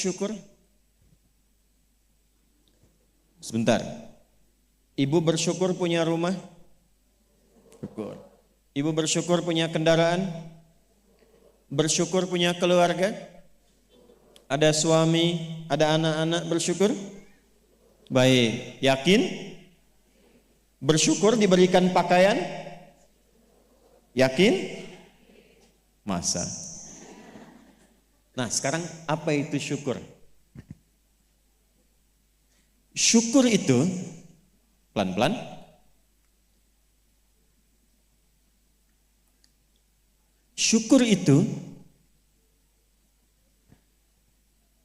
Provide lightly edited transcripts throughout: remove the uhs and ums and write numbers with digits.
syukur? Sebentar. Ibu bersyukur punya rumah? Syukur. Ibu bersyukur punya kendaraan? Bersyukur punya keluarga? Ada suami, ada anak-anak, bersyukur? Baik. Yakin? Bersyukur diberikan pakaian? Yakin? Masa? Nah, sekarang apa itu syukur? Syukur itu pelan-pelan. Syukur itu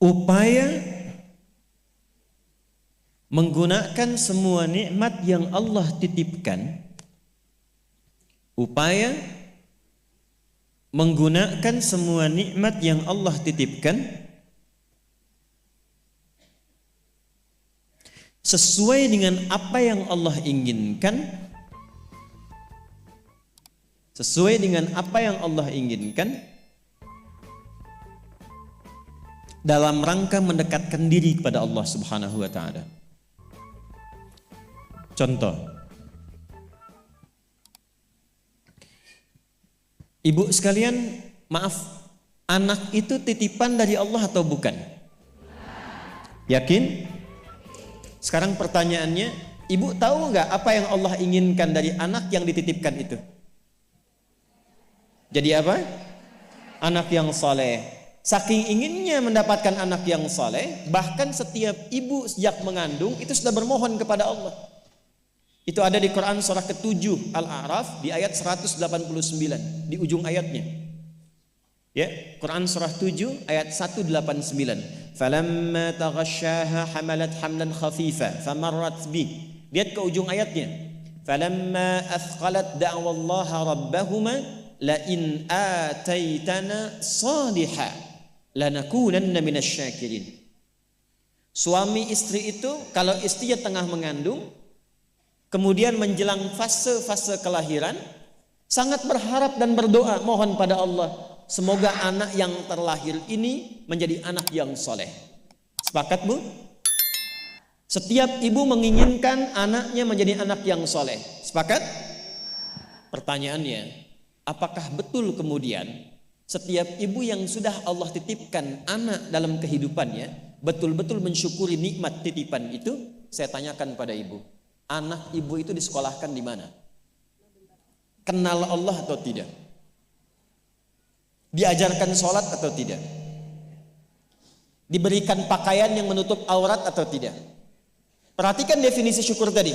upaya menggunakan semua nikmat yang Allah titipkan, upaya menggunakan semua nikmat yang Allah titipkan sesuai dengan apa yang Allah inginkan, sesuai dengan apa yang Allah inginkan, dalam rangka mendekatkan diri kepada Allah Subhanahu wa taala. Contoh, ibu sekalian, maaf, anak itu titipan dari Allah atau bukan? Yakin? Sekarang pertanyaannya, ibu tahu nggak apa yang Allah inginkan dari anak yang dititipkan itu? Jadi apa? Anak yang saleh. Saking inginnya mendapatkan anak yang saleh, bahkan setiap ibu sejak mengandung itu sudah bermohon kepada Allah. Itu ada di Quran surah ke-7 Al-A'raf di ayat 189 di ujung ayatnya. Ya, Quran surah 7 ayat 189. Falamma taghasyaha hamalat hamlan khafifa famarrat bi. Lihat ke ujung ayatnya. Falamma athqalat da'wallaha rabbahuma la in ataitana salihah lanakunanna minasyakirin. Suami istri itu kalau istrinya tengah mengandung, kemudian menjelang fase-fase kelahiran, sangat berharap dan berdoa mohon pada Allah, semoga anak yang terlahir ini menjadi anak yang soleh. Sepakat bu? Setiap ibu menginginkan anaknya menjadi anak yang soleh. Sepakat? Pertanyaannya, apakah betul kemudian setiap ibu yang sudah Allah titipkan anak dalam kehidupannya betul-betul mensyukuri nikmat titipan itu? Saya tanyakan pada ibu, anak ibu itu disekolahkan di mana? Kenal Allah atau tidak? Diajarkan sholat atau tidak? Diberikan pakaian yang menutup aurat atau tidak? Perhatikan definisi syukur tadi.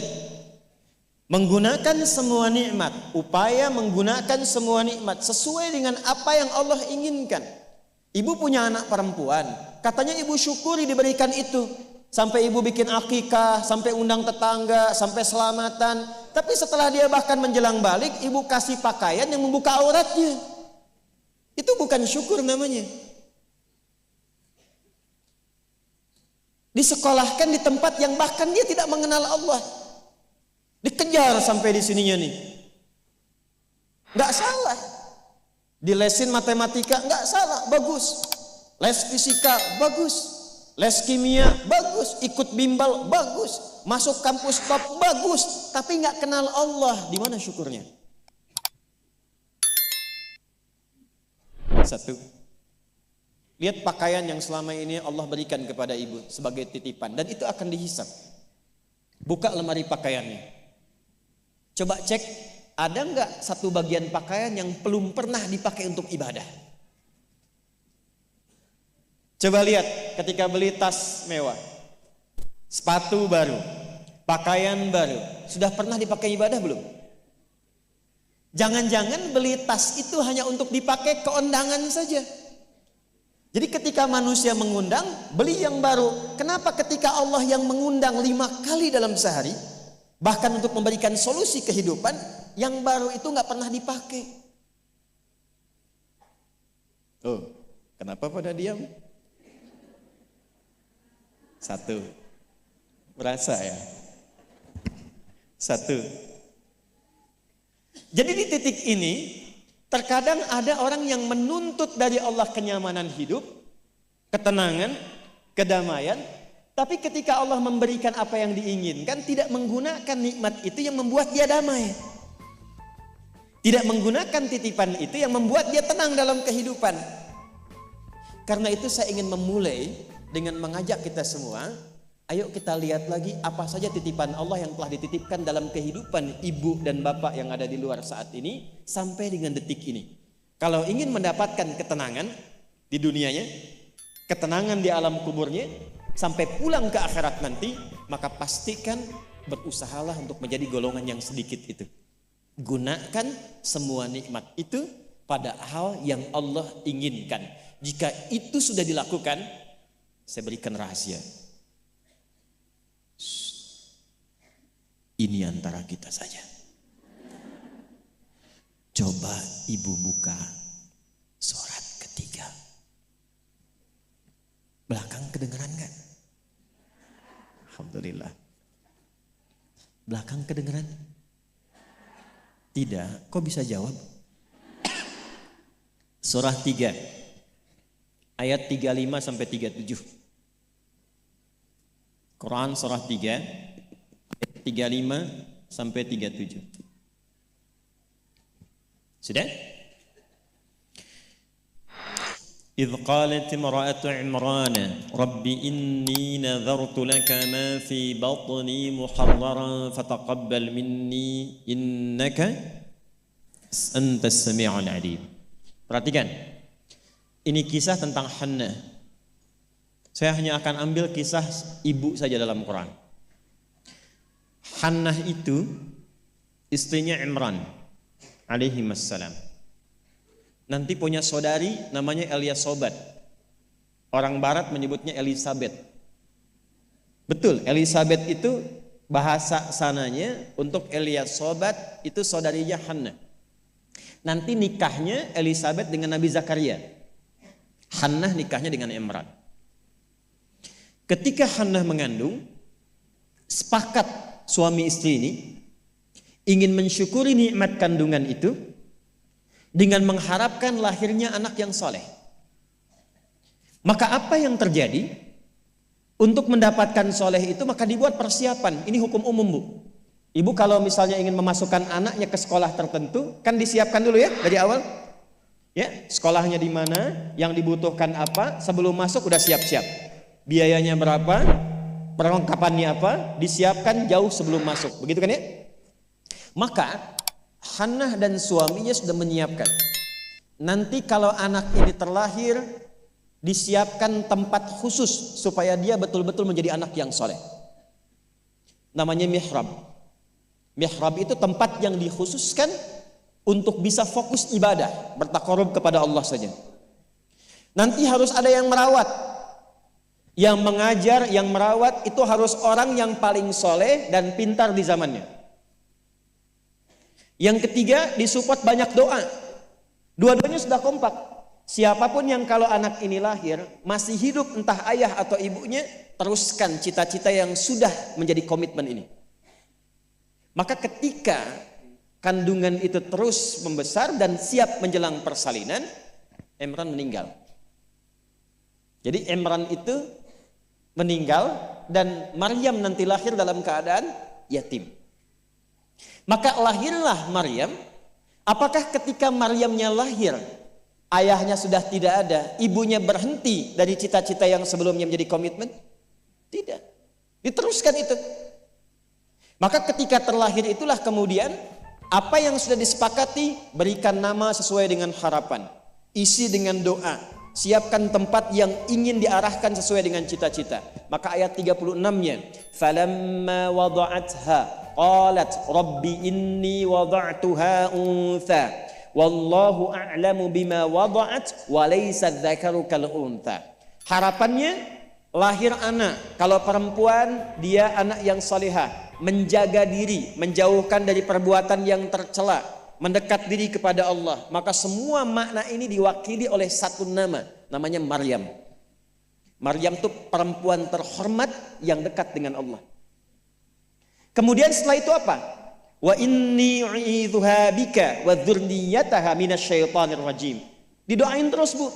Menggunakan semua nikmat, upaya menggunakan semua nikmat sesuai dengan apa yang Allah inginkan. Ibu punya anak perempuan, katanya ibu syukuri diberikan itu. Sampai ibu bikin akikah, sampai undang tetangga, sampai selamatan. Tapi setelah dia bahkan menjelang balik, ibu kasih pakaian yang membuka auratnya. Itu bukan syukur namanya. Disekolahkan di tempat yang bahkan dia tidak mengenal Allah. Dikejar sampai di sininya nih. Nggak salah. Dilesin matematika, nggak salah, bagus. Les fisika, bagus. Les kimia, bagus. Ikut bimbel, bagus. Masuk kampus top, bagus. Tapi nggak kenal Allah, di mana syukurnya? Satu, lihat pakaian yang selama ini Allah berikan kepada ibu sebagai titipan, dan itu akan dihisap. Buka lemari pakaiannya. Coba cek, ada nggak satu bagian pakaian yang belum pernah dipakai untuk ibadah? Coba lihat ketika beli tas mewah, sepatu baru, pakaian baru, sudah pernah dipakai ibadah belum? Jangan-jangan beli tas itu hanya untuk dipakai keundangan saja. Jadi ketika manusia mengundang, beli yang baru. Kenapa ketika Allah yang mengundang 5 kali dalam sehari, bahkan untuk memberikan solusi kehidupan, yang baru itu nggak pernah dipakai? Oh, kenapa pada diam? Satu, merasa ya. Satu. Jadi di titik ini, terkadang ada orang yang menuntut dari Allah kenyamanan hidup, ketenangan, kedamaian. Tapi ketika Allah memberikan apa yang diinginkan, tidak menggunakan nikmat itu yang membuat dia damai. Tidak menggunakan titipan itu yang membuat dia tenang dalam kehidupan. Karena itu saya ingin memulai dengan mengajak kita semua, ayo kita lihat lagi apa saja titipan Allah yang telah dititipkan dalam kehidupan ibu dan bapak yang ada di luar saat ini sampai dengan detik ini. Kalau ingin mendapatkan ketenangan di dunianya, ketenangan di alam kuburnya, sampai pulang ke akhirat nanti, maka pastikan berusahalah untuk menjadi golongan yang sedikit itu. Gunakan semua nikmat itu pada hal yang Allah inginkan. Jika itu sudah dilakukan, saya berikan rahasia. Ini antara kita saja. Coba ibu buka surat ketiga. Belakang kedengeran gak? Alhamdulillah. Belakang kedengeran? Tidak. Kok bisa jawab? Surah 3 ayat 35 sampai 37. Quran surah 3 ayat 35 sampai 37. Sudah? إذ قالت امرأة عمران رب إني نذرت لك ما في بطني محررا فتقبل مني إنك أنت السميع العليم. Perhatikan, ini kisah tentang Hannah. Saya hanya akan ambil kisah ibu saja dalam Quran. Hannah itu istrinya Imran alaihi wassalam. Nanti punya saudari namanya Eliasobat. Orang barat menyebutnya Elizabeth. Betul, Elizabeth itu bahasa sananya untuk Eliasobat itu saudarinya Hannah. Nanti nikahnya Elizabeth dengan Nabi Zakaria. Hannah nikahnya dengan Imran. Ketika Hannah mengandung, sepakat suami istri ini ingin mensyukuri nikmat kandungan itu dengan mengharapkan lahirnya anak yang soleh. Maka apa yang terjadi? Untuk mendapatkan soleh itu maka dibuat persiapan. Ini hukum umum, Bu. Ibu kalau misalnya ingin memasukkan anaknya ke sekolah tertentu, kan disiapkan dulu ya dari awal. Ya, sekolahnya di mana, yang dibutuhkan apa, sebelum masuk udah siap-siap. Biayanya berapa, perlengkapannya apa, disiapkan jauh sebelum masuk. Begitu kan ya? Maka Hannah dan suaminya sudah menyiapkan. Nanti kalau anak ini terlahir, disiapkan tempat khusus supaya dia betul-betul menjadi anak yang soleh. Namanya mihrab. Mihrab itu tempat yang dikhususkan untuk bisa fokus ibadah, bertakarub kepada Allah saja. Nanti harus ada yang merawat. Yang mengajar, yang merawat itu harus orang yang paling soleh dan pintar di zamannya. Yang ketiga, disupport banyak doa. Dua-duanya sudah kompak. Siapapun yang kalau anak ini lahir masih hidup, entah ayah atau ibunya, teruskan cita-cita yang sudah menjadi komitmen ini. Maka ketika kandungan itu terus membesar dan siap menjelang persalinan, Imran meninggal. Jadi Imran itu meninggal dan Maryam nanti lahir dalam keadaan yatim. Maka lahirlah Maryam. Apakah ketika Maryamnya lahir, ayahnya sudah tidak ada, ibunya berhenti dari cita-cita yang sebelumnya menjadi komitmen? Tidak. Diteruskan itu. Maka ketika terlahir itulah kemudian apa yang sudah disepakati, berikan nama sesuai dengan harapan, isi dengan doa, siapkan tempat yang ingin diarahkan sesuai dengan cita-cita. Maka ayat 36-nya, falamma wada'atha qalat rabbi inni wada'tuha untha wallahu a'lamu bima wada'at wa laysa dzakaru kal untha. Harapannya lahir anak, kalau perempuan dia anak yang salihah, menjaga diri, menjauhkan dari perbuatan yang tercela, mendekat diri kepada Allah. Maka semua makna ini diwakili oleh satu nama, namanya Maryam. Maryam itu perempuan terhormat yang dekat dengan Allah. Kemudian setelah itu apa? Wa inni u'idzuha bika wa dzurriyyataha minasyaitonir rajim. Didoain terus, Bu.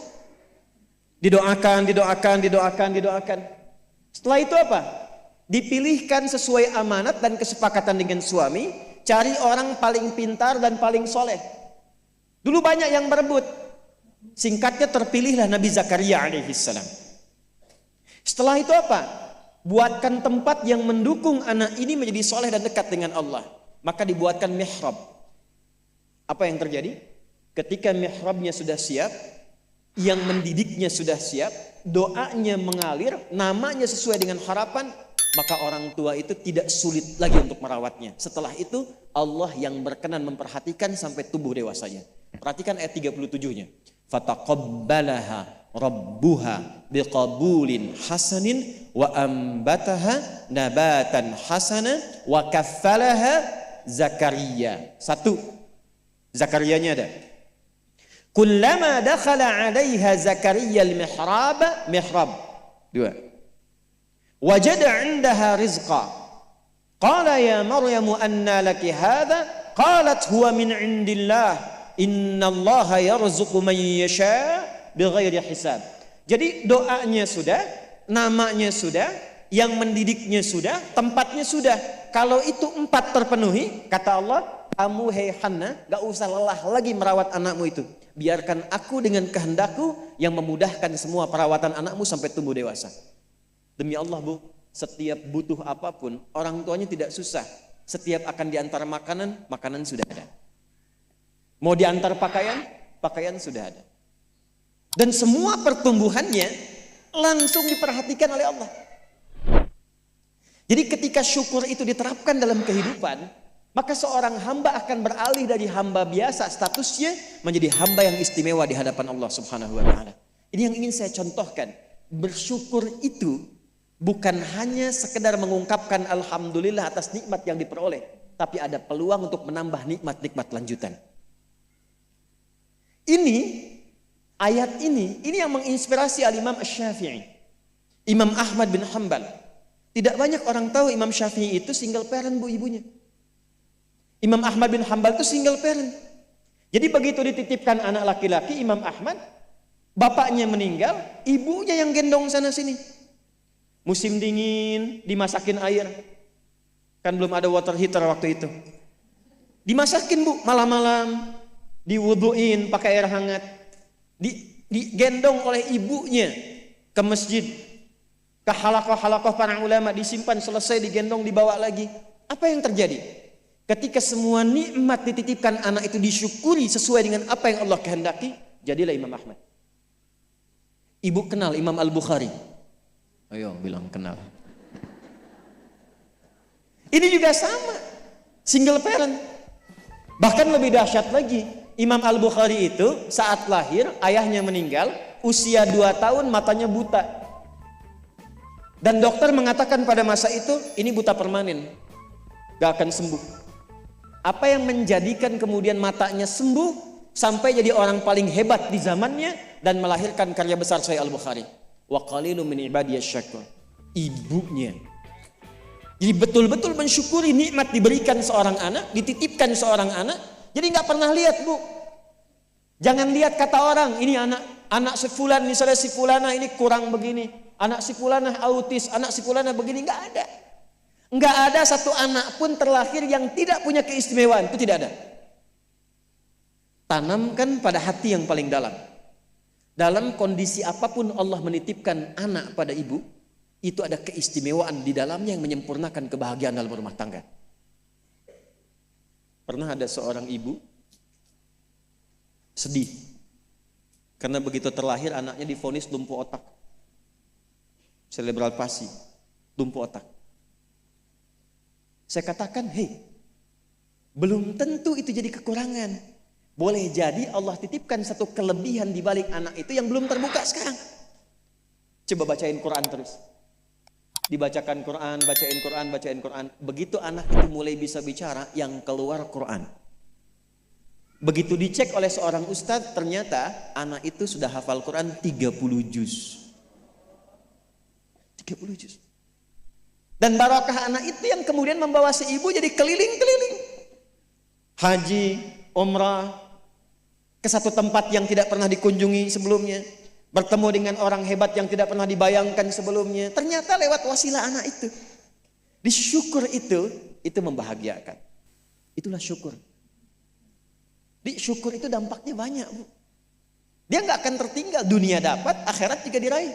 Didoakan. Setelah itu apa? Dipilihkan sesuai amanat dan kesepakatan dengan suami, cari orang paling pintar dan paling soleh. Dulu banyak yang berebut. Singkatnya terpilihlah Nabi Zakaria alaihissalam. Setelah itu apa? Buatkan tempat yang mendukung anak ini menjadi soleh dan dekat dengan Allah. Maka dibuatkan mihrab. Apa yang terjadi? Ketika mihrabnya sudah siap, yang mendidiknya sudah siap, doanya mengalir, namanya sesuai dengan harapan, maka orang tua itu tidak sulit lagi untuk merawatnya. Setelah itu Allah yang berkenan memperhatikan sampai tumbuh dewasanya. Perhatikan ayat 37-nya. Fataqabbalaha rabbuha biqabulin hasanin wa ambataha nabatan hasana wa kaffalaha Zakaria. Satu, Zakariyanya ada. Kullama dakhala 'alaiha Zakaria al-mihrab. Dua. Wajada 'indaha rizqa. Qala ya Maryam anna laki hadha? Qalat huwa min 'indillah. Innallaha yarzuqu man yasha bighairi hisab. Jadi doanya sudah, namanya sudah, yang mendidiknya sudah, tempatnya sudah. Kalau itu 4 terpenuhi, kata Allah, kamu hei Hannah, gak usah lelah lagi merawat anakmu itu. Biarkan aku dengan kehendakku yang memudahkan semua perawatan anakmu sampai tumbuh dewasa. Demi Allah Bu, setiap butuh apapun, orang tuanya tidak susah. Setiap akan diantar makanan, makanan sudah ada. Mau diantar pakaian, pakaian sudah ada. Dan semua pertumbuhannya langsung diperhatikan oleh Allah. Jadi ketika syukur itu diterapkan dalam kehidupan, maka seorang hamba akan beralih dari hamba biasa statusnya menjadi hamba yang istimewa di hadapan Allah Subhanahu wa taala. Ini yang ingin saya contohkan. Bersyukur itu bukan hanya sekedar mengungkapkan alhamdulillah atas nikmat yang diperoleh, tapi ada peluang untuk menambah nikmat-nikmat lanjutan. Ayat ini yang menginspirasi Al-Imam Asy-Syafi'i. Imam Ahmad bin Hanbal. Tidak banyak orang tahu Imam Syafi'i itu single parent Bu ibunya. Imam Ahmad bin Hanbal itu single parent. Jadi begitu dititipkan anak laki-laki Imam Ahmad, bapaknya meninggal, ibunya yang gendong sana sini. Musim dingin, dimasakin air. Kan belum ada water heater waktu itu. Dimasakin Bu, malam-malam, diwuduin pakai air hangat. Digendong oleh ibunya ke masjid, ke halakoh-halakoh para ulama, disimpan, selesai digendong, dibawa lagi. Apa yang terjadi? Ketika semua nikmat dititipkan anak itu disyukuri sesuai dengan apa yang Allah kehendaki, jadilah Imam Ahmad. Ibu kenal Imam Al-Bukhari? Ayo bilang kenal. Ini juga sama, single parent. Bahkan lebih dahsyat lagi, Imam Al-Bukhari itu saat lahir ayahnya meninggal, usia 2 tahun matanya buta. Dan dokter mengatakan pada masa itu ini buta permanen, gak akan sembuh. Apa yang menjadikan kemudian matanya sembuh sampai jadi orang paling hebat di zamannya dan melahirkan karya besar Sahih Al-Bukhari. Wa qalilun min ibadiyasy syakur. Ibunya. Jadi betul-betul mensyukuri nikmat diberikan seorang anak, dititipkan seorang anak. Jadi nggak pernah lihat Bu. Jangan lihat kata orang ini anak si fulan, misalnya si fulana ini kurang begini, anak si fulana autis, anak si fulana begini, nggak ada. Nggak ada satu anak pun terlahir yang tidak punya keistimewaan, itu tidak ada. Tanamkan pada hati yang paling dalam. Dalam kondisi apapun Allah menitipkan anak pada ibu, itu ada keistimewaan di dalamnya yang menyempurnakan kebahagiaan dalam rumah tangga. Pernah ada seorang ibu sedih karena begitu terlahir anaknya divonis lumpuh otak, cerebral palsy, lumpuh otak. Saya katakan, belum tentu itu jadi kekurangan. Boleh jadi Allah titipkan satu kelebihan di balik anak itu yang belum terbuka sekarang. Coba bacain Quran terus. Dibacakan Quran, bacain Quran. Begitu anak itu mulai bisa bicara, yang keluar Quran. Begitu dicek oleh seorang ustadz, ternyata anak itu sudah hafal Quran 30 juz. 30 juz. Dan barakah anak itu yang kemudian membawa si ibu jadi keliling-keliling. Haji, umrah, ke satu tempat yang tidak pernah dikunjungi sebelumnya. bertemu dengan orang hebat yang tidak pernah dibayangkan sebelumnya. Ternyata lewat wasilah anak itu. Disyukur itu membahagiakan. Itulah syukur. Syukur itu dampaknya banyak, Bu. Dia nggak akan tertinggal, dunia dapat, akhirat juga diraih.